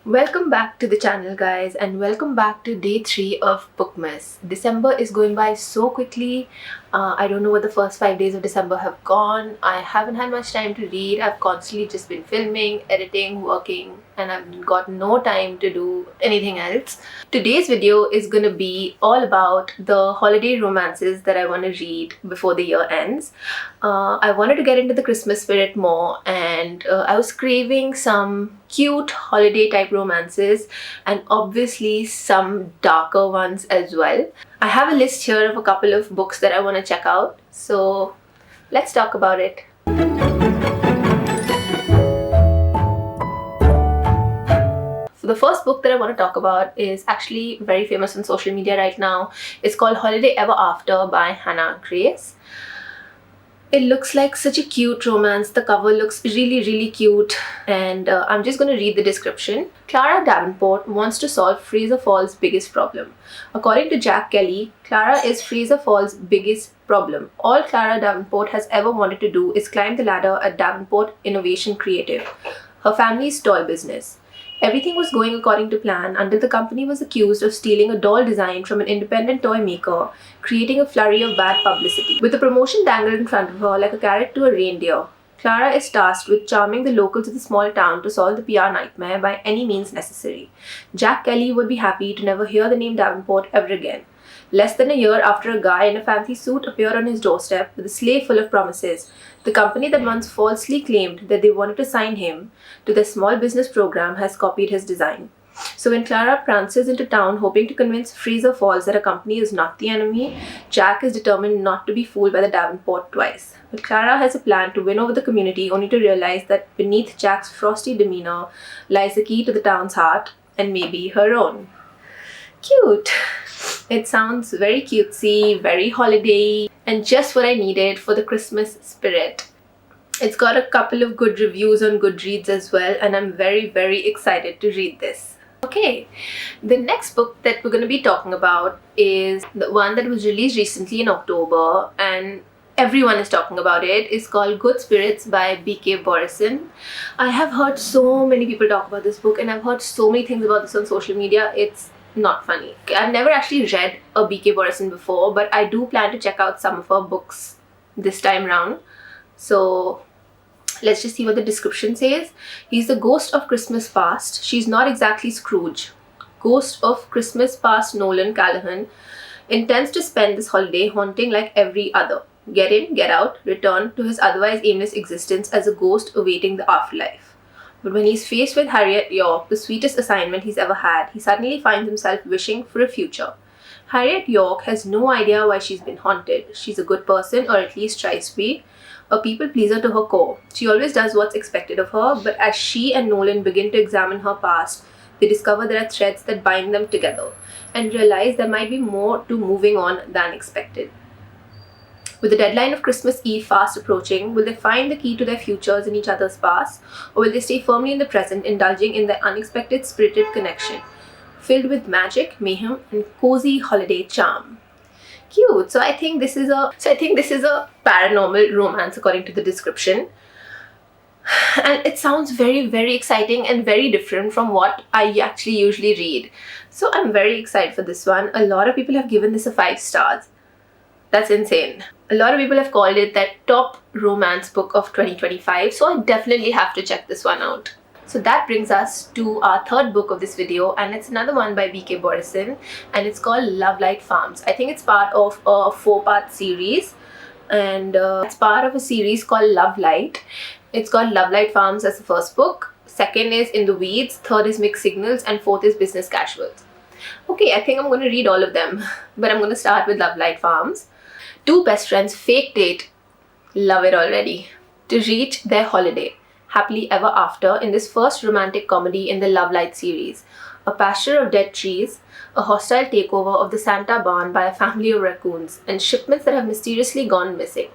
Welcome back to the channel, guys, and welcome back to day 3 of Bookmas. December is going by so quickly. I don't know what the first 5 days of December have gone. I haven't had much time to read. I've constantly just been filming, editing, working, and I've got no time to do anything else. Today's video is gonna be all about the holiday romances that I want to read before the year ends. I wanted to get into the Christmas spirit more, and I was craving some cute holiday type romances and obviously some darker ones as well. I have a list here of a couple of books that I want to check out, so let's talk about it. So the first book that I want to talk about is actually very famous on social media right now. It's called Holiday Ever After by Hannah Grace. It looks like such a cute romance. The cover looks really cute, and I'm just going to read the description. Clara Davenport wants to solve Fraser Fall's biggest problem. According to Jack Kelly, Clara is Fraser Fall's biggest problem. All Clara Davenport has ever wanted to do is climb the ladder at Davenport Innovation Creative, her family's toy business. Everything was going according to plan until the company was accused of stealing a doll design from an independent toy maker, creating a flurry of bad publicity. With the promotion dangled in front of her like a carrot to a reindeer, Clara is tasked with charming the locals of the small town to solve the PR nightmare by any means necessary. Jack Kelly would be happy to never hear the name Davenport ever again. Less than a year after a guy in a fancy suit appeared on his doorstep with a sleigh full of promises, the company that once falsely claimed that they wanted to sign him to their small business program has copied his design. So when Clara prances into town hoping to convince Fraser Falls that her company is not the enemy, Jack is determined not to be fooled by the Davenport twice. But Clara has a plan to win over the community, only to realize that beneath Jack's frosty demeanor lies the key to the town's heart, and maybe her own. Cute! It sounds very cutesy, very holiday, and just what I needed for the Christmas spirit. It's got a couple of good reviews on Goodreads as well, and I'm very excited to read this. Okay, the next book that we're going to be talking about is the one that was released recently in October, and everyone is talking about it. It's called Good Spirits by B.K. Borison. I have heard so many people talk about this book, and I've heard so many things about this on social media. It's not funny. I've never actually read a B.K. Borison before, but I do plan to check out some of her books this time round. So let's just see what the description says. He's the ghost of Christmas past. She's not exactly Scrooge. Ghost of Christmas past Nolan Callahan intends to spend this holiday haunting like every other. Get in, get out, return to his otherwise aimless existence as a ghost awaiting the afterlife. But when he's faced with Harriet York, the sweetest assignment he's ever had, he suddenly finds himself wishing for a future. Harriet York has no idea why she's been haunted. She's a good person, or at least tries to be, a people pleaser to her core. She always does what's expected of her, but as she and Nolan begin to examine her past, they discover there are threads that bind them together, and realize there might be more to moving on than expected. With the deadline of Christmas Eve fast approaching, will they find the key to their futures in each other's past, or will they stay firmly in the present, indulging in their unexpected spirited connection, filled with magic, mayhem, and cozy holiday charm? Cute. So I think this is a paranormal romance according to the description. And it sounds very exciting and very different from what I actually usually read. So I'm very excited for this one. A lot of people have given this a 5 stars. That's insane. A lot of people have called it that top romance book of 2025, so I definitely have to check this one out. So that brings us to our third book of this video, and it's another one by B.K. Borison, and it's called Love Light Farms. I think it's part of a 4-part series, and it's part of a series called Love Light. It's called Love Light Farms as the first book, second is In the Weeds, third is Mixed Signals, and fourth is Business Casuals. Okay, I think I'm going to read all of them, but I'm going to start with Love Light Farms. Two best friends fake date, love it already, to reach their holiday, happily ever after, in this first romantic comedy in the Love Light series. A pasture of dead trees, a hostile takeover of the Santa barn by a family of raccoons, and shipments that have mysteriously gone missing.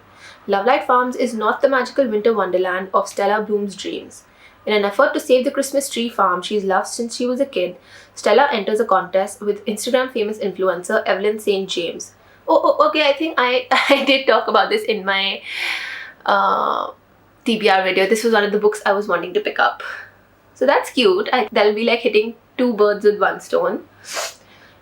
Love Light Farms is not the magical winter wonderland of Stella Bloom's dreams. In an effort to save the Christmas tree farm she's loved since she was a kid, Stella enters a contest with Instagram famous influencer Evelyn St. James. Okay, I think I did talk about this in my TBR video. This was one of the books I was wanting to pick up. So that's cute. That'll be like hitting two birds with one stone.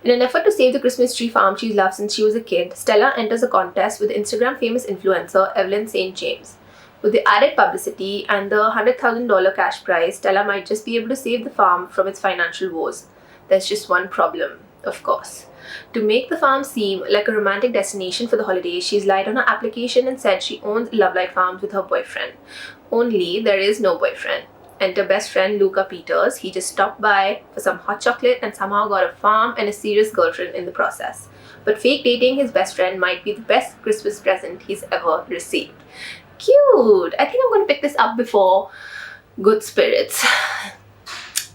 In an effort to save the Christmas tree farm she's loved since she was a kid, Stella enters a contest with Instagram famous influencer Evelyn St. James. With the added publicity and the $100,000 cash prize, Stella might just be able to save the farm from its financial woes. There's just one problem, of course. To make the farm seem like a romantic destination for the holidays, she's lied on her application and said she owns Love Light Farms with her boyfriend. Only there is no boyfriend. Enter best friend Luca Peters. He just stopped by for some hot chocolate and somehow got a farm and a serious girlfriend in the process. But fake dating his best friend might be the best Christmas present he's ever received. Cute! I think I'm going to pick this up before Good Spirits.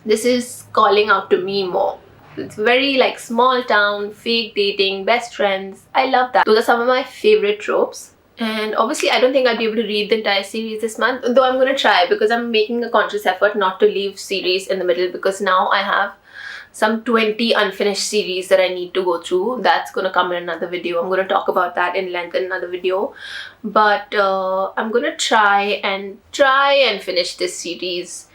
This is calling out to me more. It's very like small town, fake dating, best friends. I love that. Those are some of my favorite tropes. And obviously I don't think I'll be able to read the entire series this month, though I'm going to try because I'm making a conscious effort not to leave series in the middle, because now I have some 20 unfinished series that I need to go through. That's going to come in another video. I'm going to talk about that in length in another video. But I'm going to try and finish this series.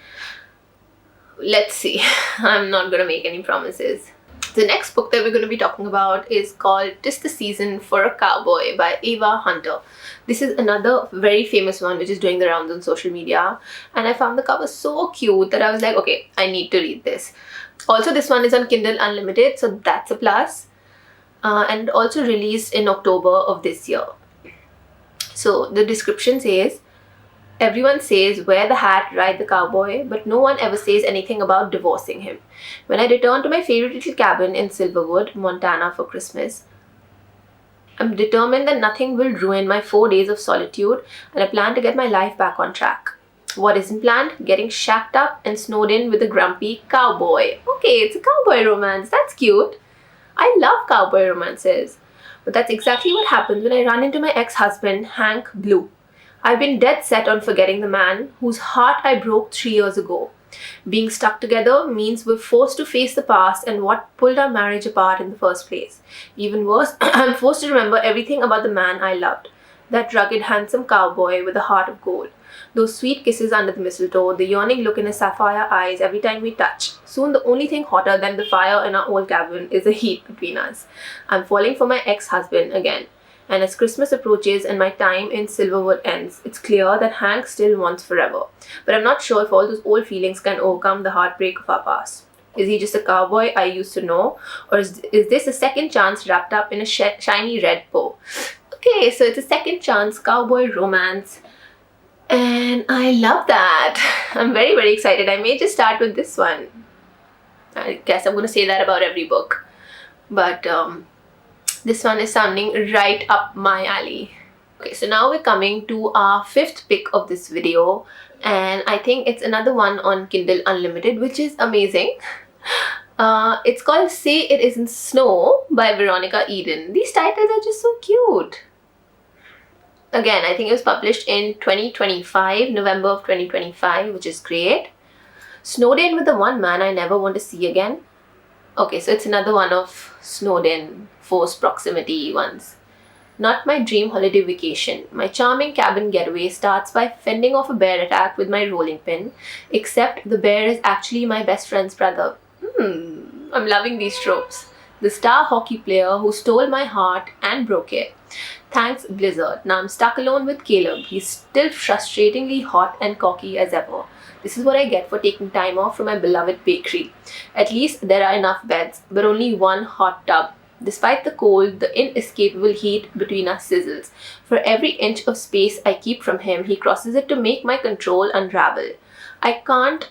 Let's see. I'm not going to make any promises. The next book that we're going to be talking about is called 'Tis the Season for a Cowboy by Ava Hunter. This is another very famous one which is doing the rounds on social media, and I found the cover so cute that I was like, okay, I need to read this. Also, this one is on Kindle Unlimited, so that's a plus, and also released in October of this year. So the description says, everyone says wear the hat, ride the cowboy, but no one ever says anything about divorcing him. When I return to my favorite little cabin in Silverwood, Montana for Christmas, I'm determined that nothing will ruin my 4 days of solitude, and I plan to get my life back on track. What isn't planned? Getting shacked up and snowed in with a grumpy cowboy. Okay, it's a cowboy romance. That's cute. I love cowboy romances. But that's exactly what happens when I run into my ex-husband, Hank Blue. I've been dead set on forgetting the man whose heart I broke 3 years ago. Being stuck together means we're forced to face the past and what pulled our marriage apart in the first place. Even worse, I'm forced to remember everything about the man I loved. That rugged, handsome cowboy with a heart of gold. Those sweet kisses under the mistletoe, the yearning look in his sapphire eyes every time we touch. Soon the only thing hotter than the fire in our old cabin is the heat between us. I'm falling for my ex-husband again. And as Christmas approaches and my time in Silverwood ends, it's clear that Hank still wants forever. But I'm not sure if all those old feelings can overcome the heartbreak of our past. Is he just a cowboy I used to know? Or is this a second chance wrapped up in a shiny red bow? Okay, so it's a second chance cowboy romance. And I love that. I'm very, very excited. I may just start with this one. I guess I'm going to say that about every book. But this one is sounding right up my alley. Okay, so now we're coming to our 5th pick of this video, and I think it's another one on Kindle Unlimited, which is amazing. It's called Say It Isn't Snow by Veronica Eden. These titles are just so cute. Again, I think it was published in 2025, November of 2025, which is great. Snowed in with the one man I never want to see again. Okay, so it's another one of snowed in, forced proximity ones. Not my dream holiday vacation. My charming cabin getaway starts by fending off a bear attack with my rolling pin, except the bear is actually my best friend's brother. I'm loving these tropes. The star hockey player who stole my heart and broke it. Thanks, Blizzard. Now I'm stuck alone with Caleb. He's still frustratingly hot and cocky as ever. This is what I get for taking time off from my beloved bakery. At least there are enough beds, but only one hot tub. Despite the cold, the inescapable heat between us sizzles. For every inch of space I keep from him, he crosses it to make my control unravel. I can't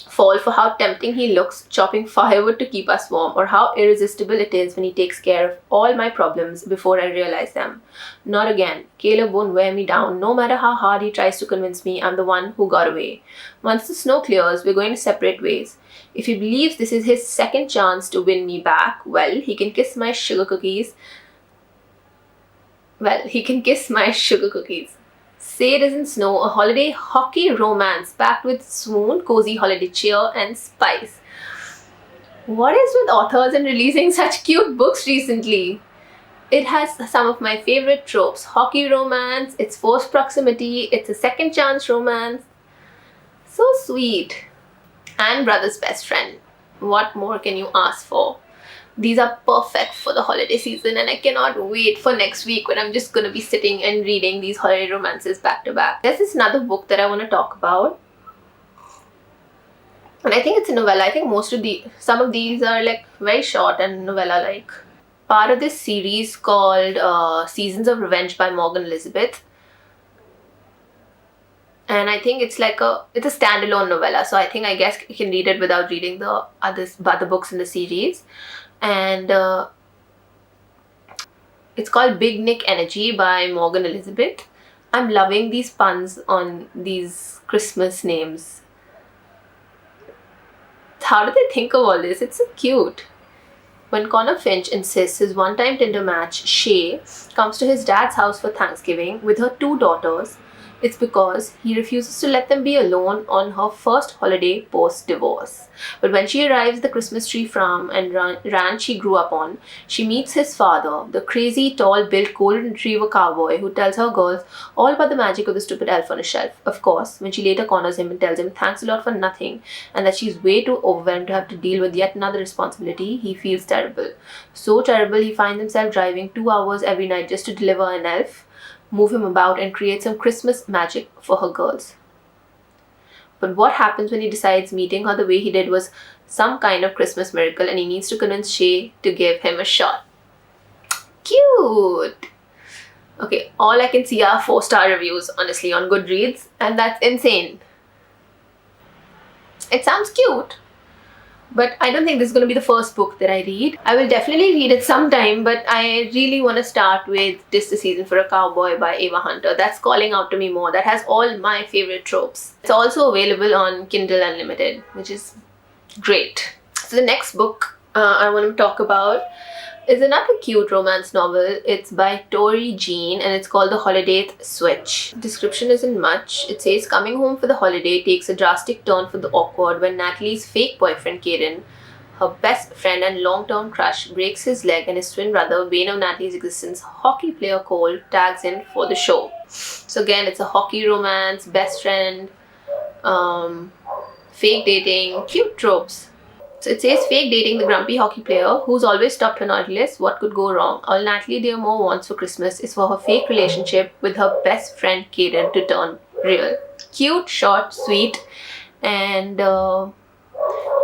fall for how tempting he looks chopping firewood to keep us warm, or how irresistible it is when he takes care of all my problems before I realize them. Not again. Caleb won't wear me down, no matter how hard he tries to convince me I'm the one who got away. Once the snow clears, we're going to separate ways. If he believes this is his second chance to win me back, well, he can kiss my sugar cookies. Say It Isn't Snow, a holiday hockey romance packed with swoon, cozy holiday cheer, and spice. What is with authors and releasing such cute books recently? It has some of my favorite tropes. Hockey romance, it's forced proximity, it's a second chance romance. So sweet. and brother's best friend. What more can you ask for? These are perfect for the holiday season, and I cannot wait for next week when I'm just going to be sitting and reading these holiday romances back to back. There's this another book that I want to talk about, and I think it's a novella. I think some of these are like very short and novella like. Part of this series called Seasons of Revenge by Morgan Elizabeth. And I think it's a standalone novella, so I guess you can read it without reading the other books in the series. And it's called Big Nick Energy by Morgan Elizabeth. I'm loving these puns on these Christmas names. How did they think of all this? It's so cute. When Connor Finch insists his one-time Tinder match, Shay, comes to his dad's house for Thanksgiving with her 2 daughters, it's because he refuses to let them be alone on her first holiday post-divorce. But when she arrives at the Christmas tree farm and ranch she grew up on, she meets his father, the crazy, tall-built golden retriever cowboy who tells her girls all about the magic of the stupid elf on a shelf. Of course, when she later corners him and tells him thanks a lot for nothing and that she's way too overwhelmed to have to deal with yet another responsibility, he feels terrible. So terrible he finds himself driving 2 hours every night just to deliver an elf, move him about, and create some Christmas magic for her girls. But what happens when he decides meeting her the way he did was some kind of Christmas miracle and he needs to convince Shay to give him a shot? Cute! Okay, all I can see are 4-star reviews, honestly, on Goodreads, and that's insane. It sounds cute, but I don't think this is going to be the first book that I read. I will definitely read it sometime, but I really want to start with "'Tis the Season for a Cowboy" by Ava Hunter. That's calling out to me more. That has all my favorite tropes. It's also available on Kindle Unlimited, which is great. So the next book I want to talk about is another cute romance novel. It's by Tori Jean and it's called The Holiday Switch. Description isn't much. It says coming home for the holiday takes a drastic turn for the awkward when Natalie's fake boyfriend Kaden, her best friend and long-term crush, breaks his leg and his twin brother, bane of Natalie's existence, hockey player Cole, tags in for the show. So again, it's a hockey romance, best friend, fake dating, cute tropes. So it says fake dating the grumpy hockey player who's always top penalty list. What could go wrong? All Natalie Dearmore wants for Christmas is for her fake relationship with her best friend Kaden to turn real. Cute, short, sweet, and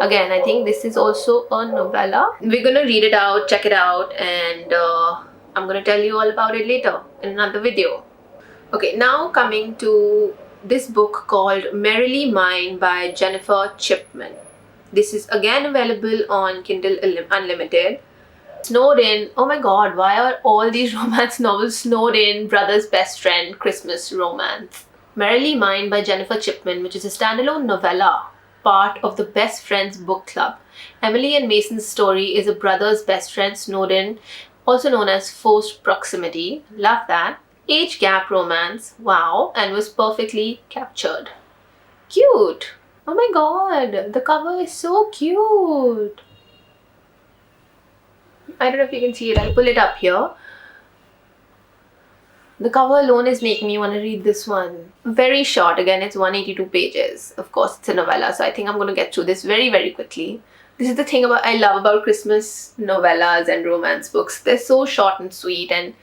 again, I think this is also a novella. We're gonna read it out, check it out, and I'm gonna tell you all about it later in another video. Okay, now coming to this book called Merrily Mine by Jennifer Chipman. This is again available on Kindle Unlimited. Snowed in. Oh my god, why are all these romance novels snowed in brother's best friend Christmas romance? Merrily Mine by Jennifer Chipman, which is a standalone novella, part of the Best Friends book club. Emily and Mason's story is a brother's best friend snowed in, also known as forced proximity. Love that. Age gap romance. Wow, and was perfectly captured. Cute. Oh my god, the cover is so cute. I don't know if you can see it. I'll pull it up here. The cover alone is making me want to read this one. Very short. Again, it's 182 pages. Of course, it's a novella, so I think I'm going to get through this very, very quickly. This is the thing I love about Christmas novellas and romance books. They're so short and sweet, and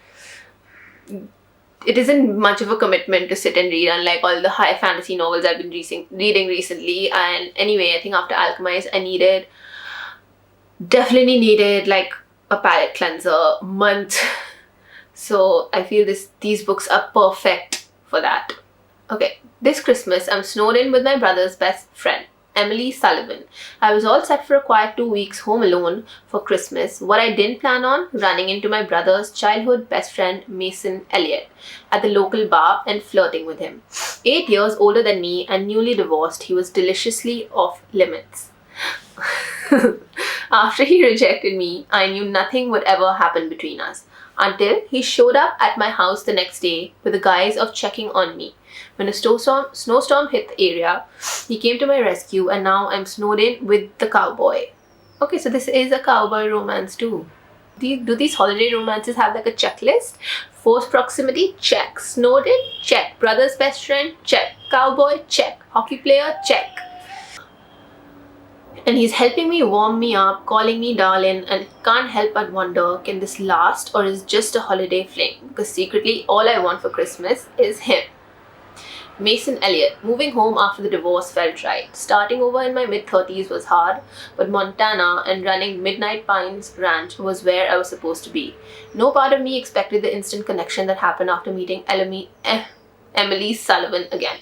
it isn't much of a commitment to sit and read, unlike all the high fantasy novels I've been reading recently. And anyway, I think after Alchemist, I definitely needed like a palate cleanser month. So I feel these books are perfect for that. Okay, this Christmas I'm snowed in with my brother's best friend, Emily Sullivan. I was all set for a quiet 2 weeks home alone for Christmas. What I didn't plan on, running into my brother's childhood best friend Mason Elliott at the local bar and flirting with him. 8 years older than me and newly divorced, he was deliciously off limits. After he rejected me, I knew nothing would ever happen between us, until he showed up at my house the next day with the guise of checking on me. When a snowstorm hit the area, he came to my rescue and now I'm snowed in with the cowboy. Okay, so this is a cowboy romance too. Do these holiday romances have like a checklist? Forced proximity? Check. Snowed in? Check. Brother's best friend? Check. Cowboy? Check. Hockey player? Check. And he's helping me warm me up, calling me darling, and can't help but wonder, can this last or is just a holiday fling? Because secretly all I want for Christmas is him. Mason Elliott. Moving home after the divorce felt right. Starting over in my mid-30s was hard, but Montana and running Midnight Pines Ranch was where I was supposed to be. No part of me expected the instant connection that happened after meeting Emily Sullivan again.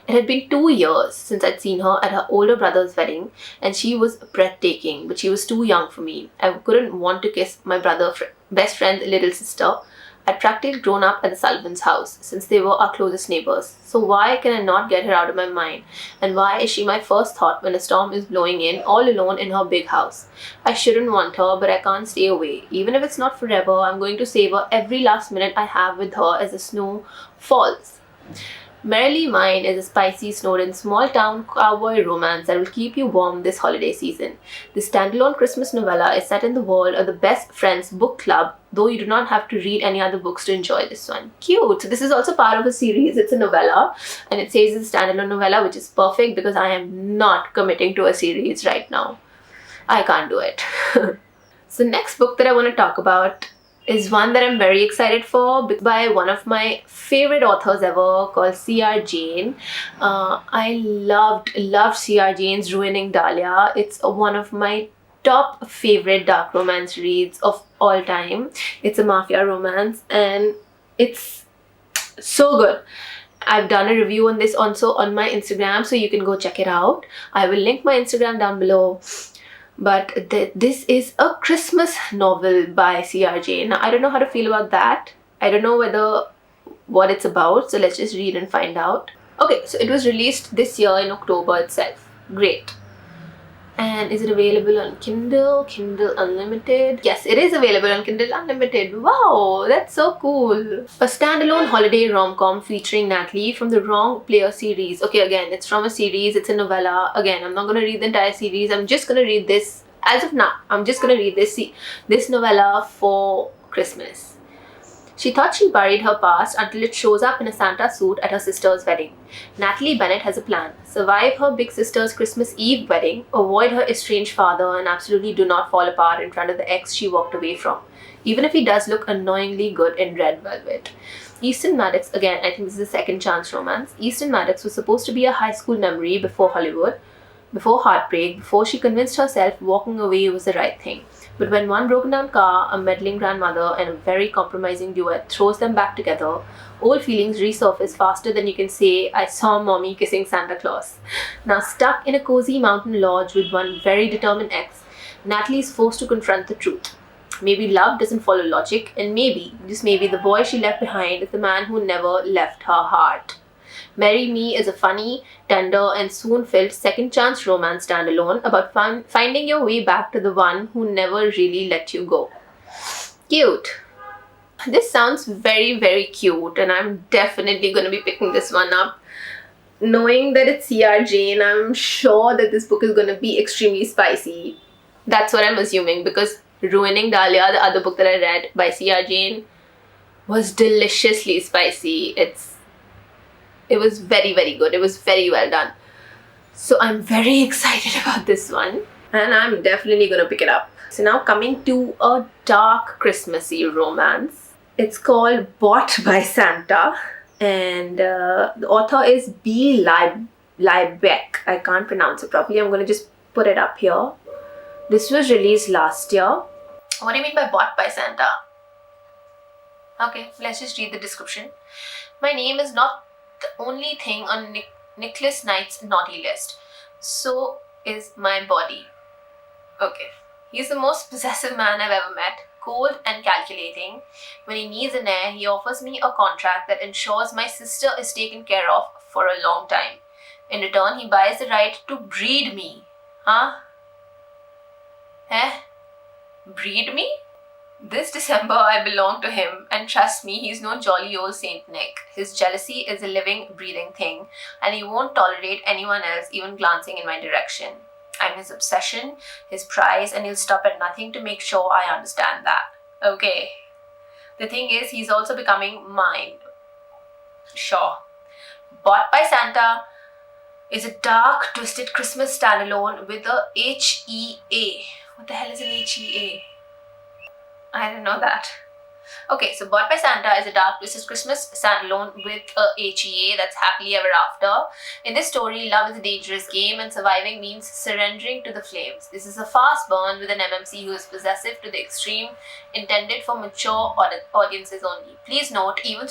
It had been 2 years since I'd seen her at her older brother's wedding, and she was breathtaking, but she was too young for me. I couldn't want to kiss my best friend's little sister. I'd practically grown up at the Sullivan's house, since they were our closest neighbors. So why can I not get her out of my mind? And why is she my first thought when a storm is blowing in, all alone in her big house? I shouldn't want her, but I can't stay away. Even if it's not forever, I'm going to savor every last minute I have with her as the snow falls. Merrily Mine is a spicy, Snowden small-town cowboy romance that will keep you warm this holiday season. This standalone Christmas novella is set in the world of the Best Friends book club, though you do not have to read any other books to enjoy this one. Cute! This is also part of a series. It's a novella, and it says it's a standalone novella, which is perfect because I am not committing to a series right now. I can't do it. So next book that I want to talk about is one that I'm very excited for, by one of my favorite authors ever, called C.R. Jane. I loved C.R. Jane's Ruining Dahlia. It's one of my top favorite dark romance reads of all time. It's a mafia romance and it's so good. I've done a review on this also on my Instagram, so you can go check it out. I will link my Instagram down below. But this is a Christmas novel by C.R. Jane. Now, I don't know how to feel about that. I don't know what it's about, so let's just read and find out. Okay, so it was released this year in October itself. Great. And is it available on Kindle? Kindle Unlimited? Yes, it is available on Kindle Unlimited. Wow, that's so cool. A standalone holiday rom-com featuring Natalie from the Wrong Player series. Okay, again, it's from a series, it's a novella. Again, I'm not going to read the entire series. I'm just going to read this, as of now, I'm just going to read this novella for Christmas. She thought she buried her past until it shows up in a Santa suit at her sister's wedding. Natalie Bennett has a plan. Survive her big sister's Christmas Eve wedding, avoid her estranged father, and absolutely do not fall apart in front of the ex she walked away from, even if he does look annoyingly good in red velvet. Easton Maddox, again, I think this is a second chance romance. Easton Maddox was supposed to be a high school memory before Hollywood, before heartbreak, before she convinced herself walking away was the right thing. But when one broken down car, a meddling grandmother, and a very compromising duet throws them back together, old feelings resurface faster than you can say, I saw mommy kissing Santa Claus. Now stuck in a cozy mountain lodge with one very determined ex, Natalie is forced to confront the truth. Maybe love doesn't follow logic, and maybe, just maybe, the boy she left behind is the man who never left her heart. Marry Me is a funny, tender, and soon-filled second-chance romance standalone about finding your way back to the one who never really let you go. Cute. This sounds very, very cute, and I'm definitely going to be picking this one up. Knowing that it's C.R. Jane, I'm sure that this book is going to be extremely spicy. That's what I'm assuming, because Ruining Dahlia, the other book that I read by C.R. Jane, was deliciously spicy. It was very, very good. It was very well done. So I'm very excited about this one. And I'm definitely going to pick it up. So now coming to a dark Christmassy romance. It's called Bought by Santa. And the author is B. Liebeck. I can't pronounce it properly. I'm going to just put it up here. This was released last year. What do you mean by Bought by Santa? Okay, let's just read the description. My name is not the only thing on Nicholas Knight's naughty list. So is my body. Okay. He's the most possessive man I've ever met, cold and calculating. When he needs an heir, he offers me a contract that ensures my sister is taken care of for a long time. In return, he buys the right to breed me. Huh? Breed me? This December, I belong to him, and trust me, he's no jolly old Saint Nick. His jealousy is a living, breathing thing, and he won't tolerate anyone else even glancing in my direction. I'm his obsession, his prize, and he'll stop at nothing to make sure I understand that. Okay. The thing is, he's also becoming mine. Sure. Bought by Santa is a dark, twisted Christmas standalone with a HEA. What the hell is an HEA? I didn't know that. Okay, so Bought by Santa is a dark, twisted Christmas standalone with a HEA, that's happily ever after. In this story, love is a dangerous game and surviving means surrendering to the flames. This is a fast burn with an MMC who is possessive to the extreme, intended for mature audiences only. Please note, even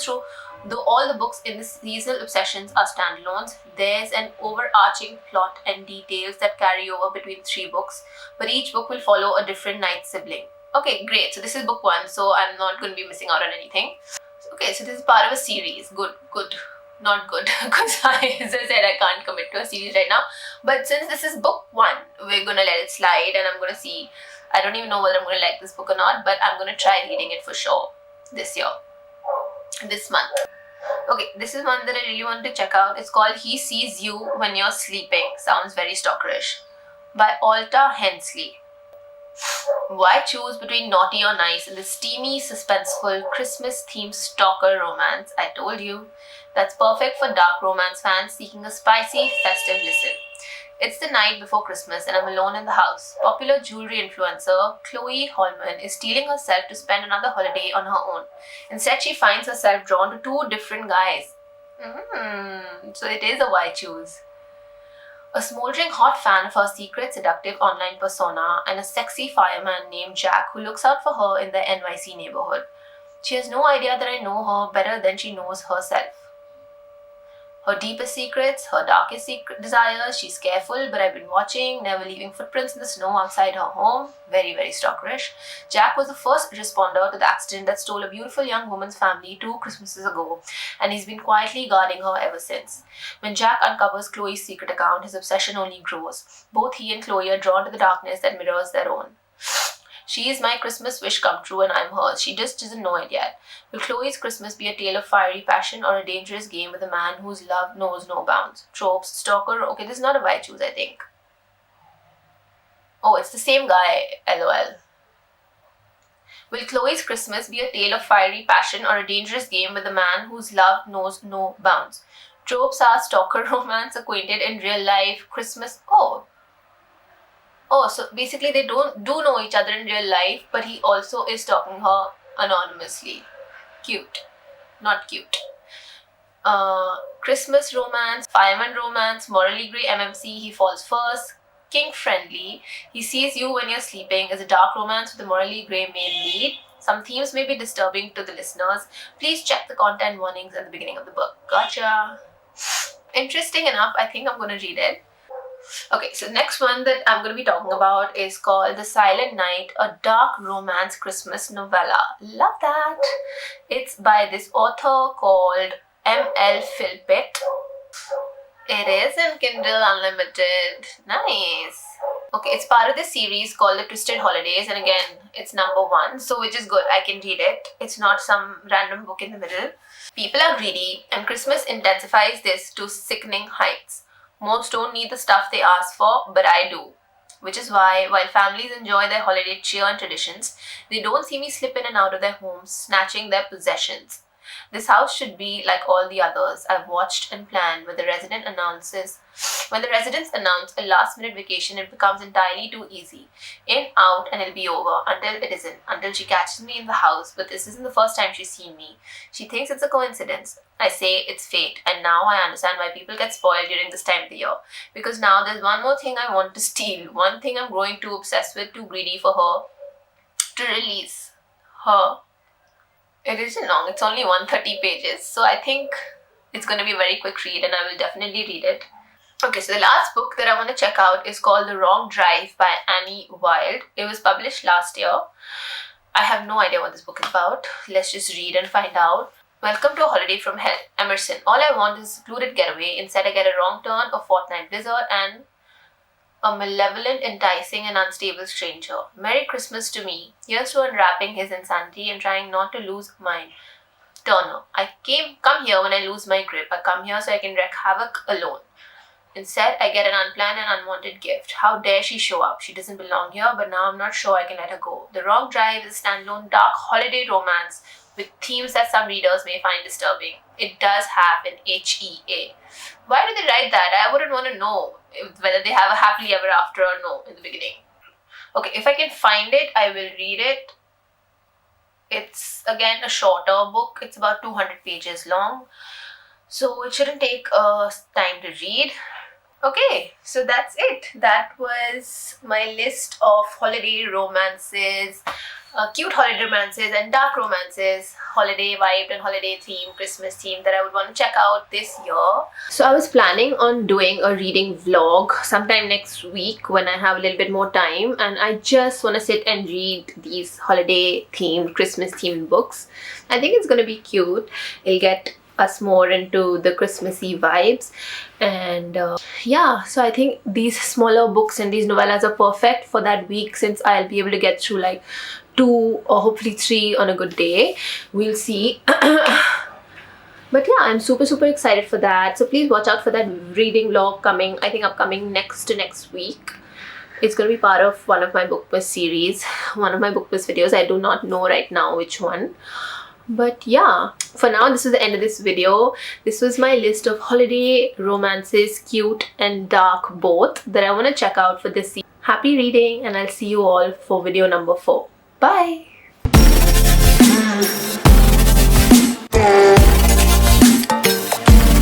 though all the books in the seasonal obsessions are standalones, there's an overarching plot and details that carry over between 3 books, but each book will follow a different night sibling. Okay, great. So this is book 1, so I'm not going to be missing out on anything. Okay, so this is part of a series. Good. Not good, because as I said, I can't commit to a series right now. But since this is book 1, we're going to let it slide and I'm going to see. I don't even know whether I'm going to like this book or not, but I'm going to try reading it for sure this month. Okay, this is one that I really wanted to check out. It's called He Sees You When You're Sleeping. Sounds very stalkerish. By Alta Hensley. Why choose between naughty or nice in the steamy, suspenseful, Christmas-themed stalker romance? I told you. That's perfect for dark romance fans seeking a spicy, festive listen. It's the night before Christmas and I'm alone in the house. Popular jewelry influencer Chloe Holman is steeling herself to spend another holiday on her own. Instead, she finds herself drawn to 2 different guys. So it is a why choose. A smoldering hot fan of her secret seductive online persona and a sexy fireman named Jack who looks out for her in the NYC neighborhood. She has no idea that I know her better than she knows herself. Her deepest secrets, her darkest desires, she's careful, but I've been watching, never leaving footprints in the snow outside her home. Very, very stalkerish. Jack was the first responder to the accident that stole a beautiful young woman's family 2 Christmases ago, and he's been quietly guarding her ever since. When Jack uncovers Chloe's secret account, his obsession only grows. Both he and Chloe are drawn to the darkness that mirrors their own. She is my Christmas wish come true and I'm hers. She just doesn't know it yet. Will Chloe's Christmas be a tale of fiery passion or a dangerous game with a man whose love knows no bounds? Tropes, stalker. Okay, this is not a why choose, I think. Oh, it's the same guy. LOL. Will Chloe's Christmas be a tale of fiery passion or a dangerous game with a man whose love knows no bounds? Tropes are stalker romance, acquainted in real life, Christmas. Oh, so basically they do know each other in real life, but he also is stalking her anonymously. Cute. Not cute. Christmas romance, fireman romance, morally grey MMC, he falls first. Kink friendly, He Sees You When You're Sleeping is a dark romance with a morally grey main lead. Some themes may be disturbing to the listeners. Please check the content warnings at the beginning of the book. Gotcha. Interesting enough, I think I'm going to read it. Okay, so the next one that I'm going to be talking about is called The Silent Night, a dark romance Christmas novella. Love that! It's by this author called M.L. Philpott. It is in Kindle Unlimited. Nice! Okay, it's part of this series called The Twisted Holidays, and again, it's number 1, so which is good. I can read it. It's not some random book in the middle. People are greedy, and Christmas intensifies this to sickening heights. Most don't need the stuff they ask for, but I do. Which is why, while families enjoy their holiday cheer and traditions, they don't see me slip in and out of their homes, snatching their possessions. This house should be like all the others I've watched and planned. When the residents announce a last-minute vacation, it becomes entirely too easy. In, out, and it'll be over. Until it isn't. Until she catches me in the house, but this isn't the first time she's seen me. She thinks it's a coincidence. I say it's fate, and now I understand why people get spoiled during this time of the year. Because now there's one more thing I want to steal. One thing I'm growing too obsessed with, too greedy for her to release. Her. It isn't long, it's only 130 pages, so I think it's going to be a very quick read and I will definitely read it. Okay, so the last book that I want to check out is called The Wrong Drive by Annie Wilde. It was published last year. I have no idea what this book is about. Let's just read and find out. Welcome to a holiday from hell, Emerson. All I want is a secluded getaway. Instead I get a wrong turn, a fortnight blizzard, and a malevolent, enticing, and unstable stranger. Merry Christmas to me. Here's to unwrapping his insanity and trying not to lose mine. Turner. I come here when I lose my grip. I come here so I can wreak havoc alone. Instead, I get an unplanned and unwanted gift. How dare she show up? She doesn't belong here, but now I'm not sure I can let her go. The Wrong Drive is a standalone dark holiday romance with themes that some readers may find disturbing. It does have an HEA. Why do they write that? I wouldn't want to know whether they have a happily ever after or no in the beginning. Okay, if I can find it, I will read it. It's again a shorter book. It's about 200 pages long. So it shouldn't take time to read. Okay, so that's it. That was my list of holiday romances, cute holiday romances and dark romances, holiday vibe and holiday theme, Christmas theme that I would want to check out this year. So I was planning on doing a reading vlog sometime next week when I have a little bit more time, and I just want to sit and read these holiday themed, Christmas themed books. I think it's going to be cute. It'll get us more into the Christmassy vibes, and yeah, so I think these smaller books and these novellas are perfect for that week, since I'll be able to get through like 2 or hopefully 3 on a good day. We'll see. But yeah, I'm super excited for that. So please watch out for that reading vlog coming, I think upcoming next week. It's going to be part of one of my Bookmas series, one of my Bookmas videos. I do not know right now which one. But yeah, for now, this is the end of this video. This was my list of holiday romances, cute and dark both, that I want to check out for this season. Happy reading, and I'll see you all for video number 4. Bye!